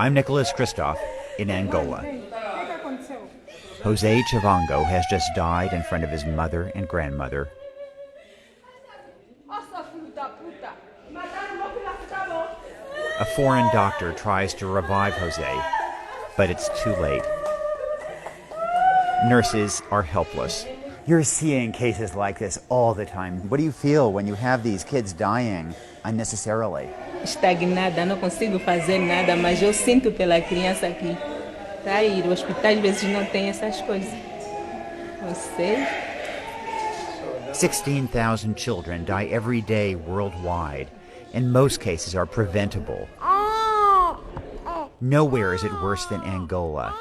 I'm Nicholas Christoph in Angola. Jose Chivango has just died in front of his mother and grandmother. A foreign doctor tries to revive Jose, but it's too late. Nurses are helpless. You're seeing cases like this all the time. What do you feel when you have these kids dying unnecessarily? Estagnada, não consigo fazer nada, mas eu sinto pela criança que está aí. O hospital às vezes não tem essas coisas. Não sei. 16,000 children die every day worldwide, and most cases are preventable. Nowhere is it worse than Angola.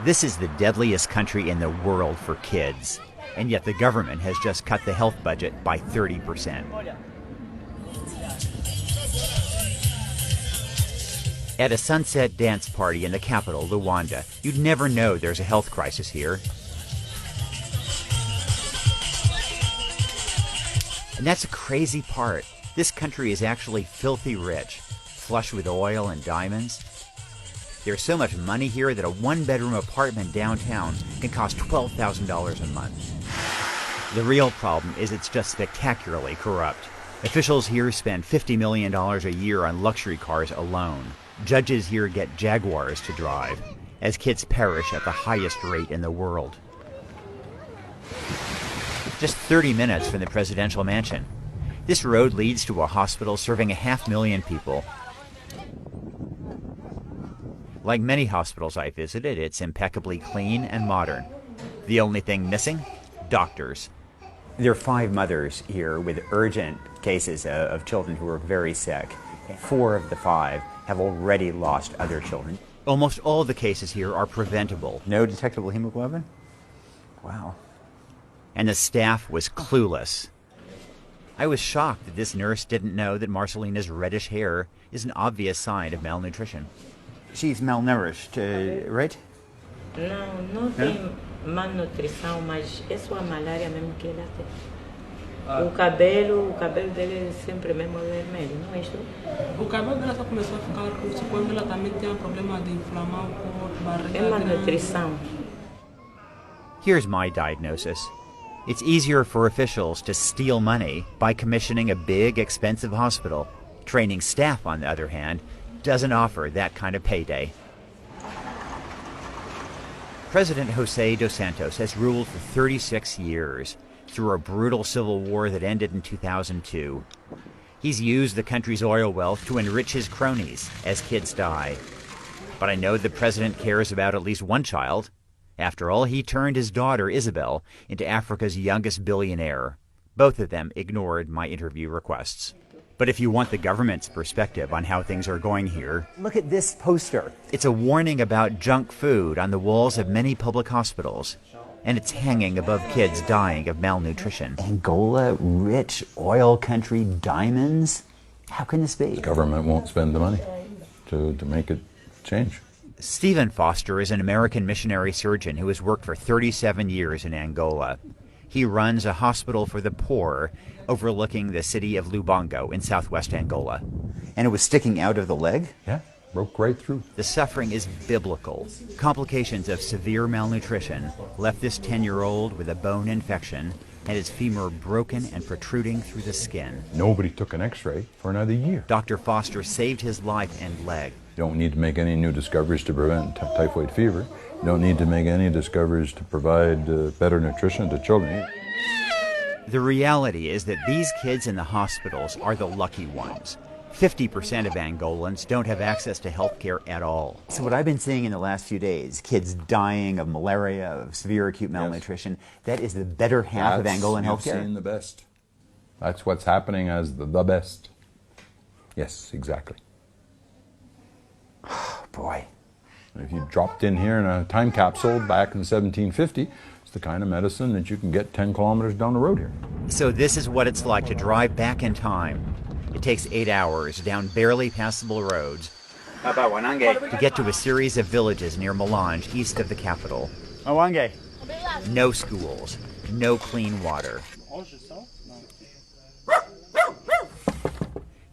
This is the deadliest country in the world for kids, and yet the government has just cut the health budget by 30%. At a sunset dance party in the capital, Luanda, you'd never know there's a health crisis here. And that's a crazy part. This country is actually filthy rich, flush with oil and diamonds. There's so much money here that a one-bedroom apartment downtown can cost $12,000 a month. The real problem is it's just spectacularly corrupt. Officials here spend $50 million a year on luxury cars alone. Judges here get Jaguars to drive, as kids perish at the highest rate in the world. Just 30 minutes from the presidential mansion. This road leads to a hospital serving 500,000 people. Like many hospitals I visited, it's impeccably clean and modern. The only thing missing? Doctors. There are 5 mothers here with urgent cases of children who are very sick. 4 of the 5 have already lost other children. Almost all the cases here are preventable. No detectable hemoglobin? Wow. And the staff was clueless. I was shocked that this nurse didn't know that Marcelina's reddish hair is an obvious sign of malnutrition. She's malnourished, right? Não tem malnutrição, mas é só a malária mesmo que ela tem. O cabelo dele é sempre mesmo vermelho, não é isso? O cabelo dela só começou a ficar roxo quando ela também tem um problema de inflamar o corpo, barriga. É malnutrição. Here's my diagnosis. It's easier for officials to steal money by commissioning a big, expensive hospital. Training staff, on the other hand, doesn't offer that kind of payday. President Jose dos Santos has ruled for 36 years through a brutal civil war that ended in 2002. He's used the country's oil wealth to enrich his cronies as kids die. But I know the president cares about at least one child. After all, he turned his daughter, Isabel, into Africa's youngest billionaire. Both of them ignored my interview requests. But if you want the government's perspective on how things are going here, look at this poster. It's a warning about junk food on the walls of many public hospitals, and it's hanging above kids dying of malnutrition. Angola, rich oil country, diamonds? How can this be? The government won't spend the money to make it change. Stephen Foster is an American missionary surgeon who has worked for 37 years in Angola. He runs a hospital for the poor overlooking the city of Lubango in southwest Angola. And it was sticking out of the leg? Yeah, broke right through. The suffering is biblical. Complications of severe malnutrition left this 10-year-old with a bone infection and his femur broken and protruding through the skin. Nobody took an x-ray for another year. Dr. Foster saved his life and leg. You don't need to make any new discoveries to prevent typhoid fever. You don't need to make any discoveries to provide better nutrition to children. The reality is that these kids in the hospitals are the lucky ones. 50% of Angolans don't have access to health care at all. So what I've been seeing in the last few days, kids dying of malaria, of severe acute malnutrition, that is the better half of Angolan health care. You've seen the best. That's what's happening as the best. Yes, exactly. Boy. If you dropped in here in a time capsule back in 1750, it's the kind of medicine that you can get 10 kilometers down the road here. So this is what it's like to drive back in time. It takes 8 hours down barely passable roads to get to a series of villages near Melange, east of the capital. No schools, no clean water.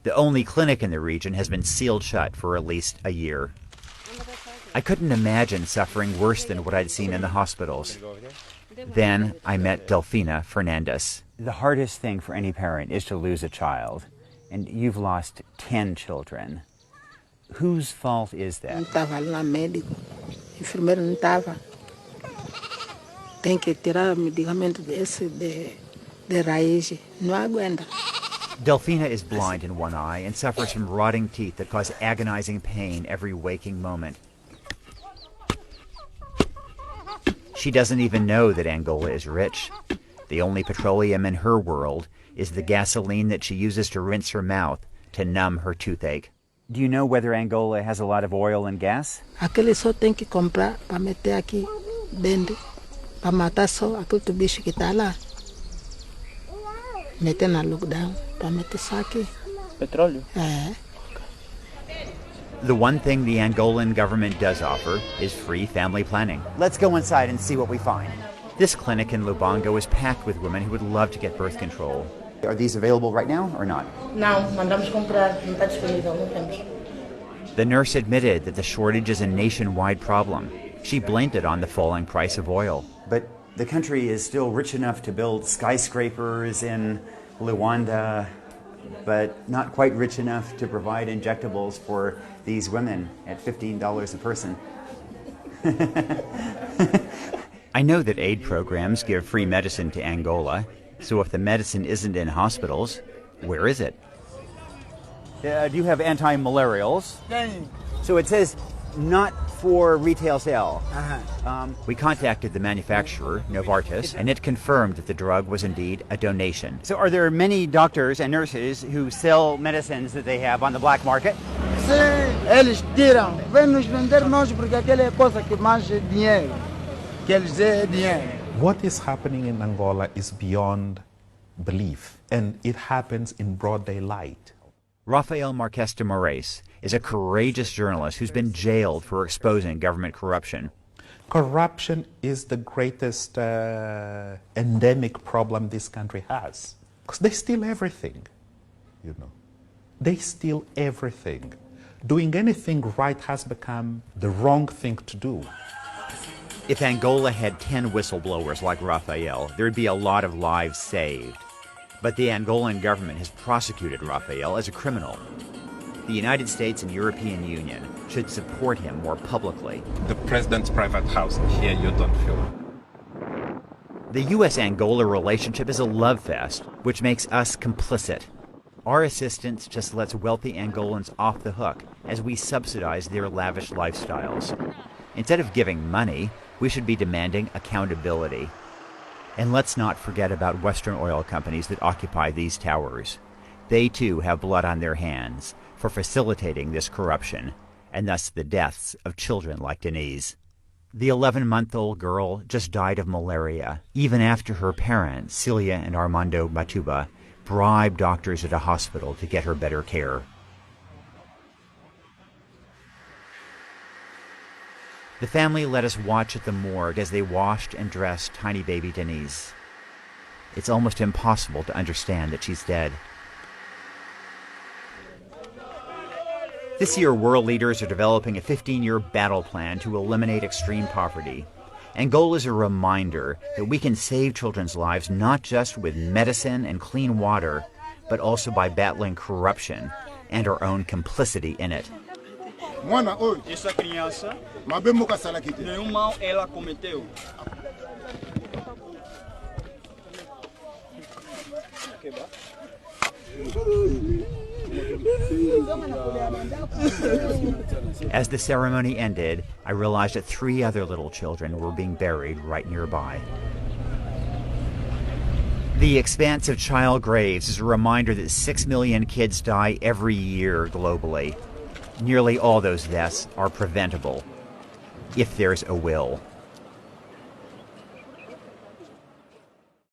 The only clinic in the region has been sealed shut for at least a year. I couldn't imagine suffering worse than what I'd seen in the hospitals. Then I met Delfina Fernandez. The hardest thing for any parent is to lose a child, and you've lost 10 children. Whose fault is that? Não estava lá médico, enfermeiro não estava. Tem que tirar medicamento desse de raiz, não aguenta. Delfina is blind in one eye and suffers from rotting teeth that cause agonizing pain every waking moment. She doesn't even know that Angola is rich. The only petroleum in her world is the gasoline that she uses to rinse her mouth to numb her toothache. Do you know whether Angola has a lot of oil and gas? Aquele só tem que comprar para meter aqui, vende, para matar só aquele bicho que está lá. Meter na lockdown, para meter só aqui. Petróleo? É. The one thing the Angolan government does offer is free family planning. Let's go inside and see what we find. This clinic in Lubango is packed with women who would love to get birth control. Are these available right now or not? Não, mandamos comprar, não está disponível, não temos. The nurse admitted that the shortage is a nationwide problem. She blamed it on the falling price of oil. But the country is still rich enough to build skyscrapers in Luanda, but not quite rich enough to provide injectables for these women at $15 a person. I know that aid programs give free medicine to Angola, so if the medicine isn't in hospitals, where is it? Do you have anti-malarials? So it says not for retail sale. We contacted the manufacturer, Novartis, and it confirmed that the drug was indeed a donation. So are there many doctors and nurses who sell medicines that they have on the black market? Sim, eles tiram. Vem nos vender nós porque aquela é coisa que mais é dinheiro. Que eles é dinheiro. What is happening in Angola is beyond belief, and it happens in broad daylight. Rafael Marques de Moraes is a courageous journalist who's been jailed for exposing government corruption. Corruption is the greatest endemic problem this country has. Because they steal everything, you know. They steal everything. Doing anything right has become the wrong thing to do. If Angola had 10 whistleblowers like Rafael, there'd be a lot of lives saved. But the Angolan government has prosecuted Rafael as a criminal. The United States and European Union should support him more publicly. The president's private house, here you don't feel. The U.S.-Angola relationship is a love fest, which makes us complicit. Our assistance just lets wealthy Angolans off the hook as we subsidize their lavish lifestyles. Instead of giving money, we should be demanding accountability. And let's not forget about Western oil companies that occupy these towers. They too have blood on their hands for facilitating this corruption, and thus the deaths of children like Denise. The 11-month-old girl just died of malaria, even after her parents, Celia and Armando Matuba, bribed doctors at a hospital to get her better care. The family let us watch at the morgue as they washed and dressed tiny baby Denise. It's almost impossible to understand that she's dead. This year, world leaders are developing a 15-year battle plan to eliminate extreme poverty. Angola is a reminder that we can save children's lives not just with medicine and clean water, but also by battling corruption and our own complicity in it. Essa criança, nenhum mal ela cometeu. As the ceremony ended, I realized that 3 other little children were being buried right nearby. The expanse of child graves is a reminder that 6 million kids die every year globally. Nearly all those deaths are preventable, if there's a will.